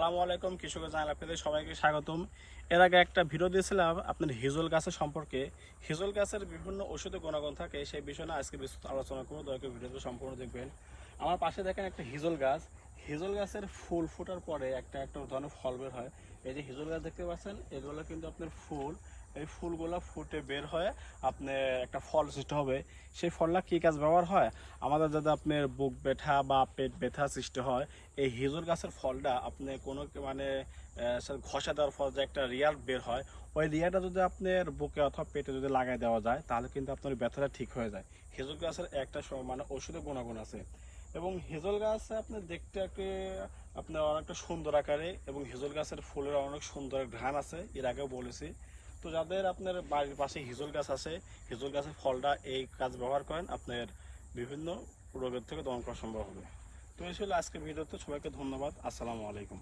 আসসালামু আলাইকুম, কৃষকের চ্যানেল আপনাদের সবাইকে স্বাগতম। এর আগে একটা ভিডিও দিয়েছিলাম আপনার হিজল গাছের সম্পর্কে। হিজল গাছের বিভিন্ন ঔষধি গুণাগুণ থাকে, সেই বিষয়ে না আজকে বিস্তারিত আলোচনা করবো। দয়া করে ভিডিওটি সম্পূর্ণ দেখবেন। আমার পাশে দেখেন একটা হিজল গাছ। হিজল গাছের ফুল ফোটার পরে একটা একটা ধরনের ফল বের হয়। এই যে হিজল গাছ দেখতে পাচ্ছেন, এগুলো কিন্তু আপনার ফুল, এই ফুলগুলো ফুটে বের হয়ে আপনার একটা ফল সৃষ্টি হবে। সেই ফলটা কী কাজ ব্যবহার হয়? আমাদের যদি আপনার বুক ব্যথা বা পেট ব্যথা সৃষ্টি হয়, এই হিজুর গাছের ফলটা আপনি কোনো মানে ঘষা দেওয়ার ফল যে একটা রিয়াল বের হয়, ওই রিয়াটা যদি আপনার বুকে অথবা পেটে যদি লাগাই দেওয়া যায়, তাহলে কিন্তু আপনার ব্যথাটা ঠিক হয়ে যায়। হিজুর গাছের একটা মানে ওষুধের গুণাগুণ আছে। এবং হিজল গাছ আপনি দেখতে আপনার অনেকটা সুন্দর আকারে, এবং হিজল গাছের ফুলের অনেক সুন্দর ঘ্রাণ আছে, এর আগেও বলেছি। তো যাদের আপনার বাড়ির পাশে হিজল গাছ আছে, হিজল গাছের ফলটা এই কাজ ব্যবহার করেন, আপনার বিভিন্ন রোগের থেকে দমন করা সম্ভব হবে। তো এই ছিল আজকের ভিডিওতে। সবাইকে ধন্যবাদ। আসসালামু আলাইকুম।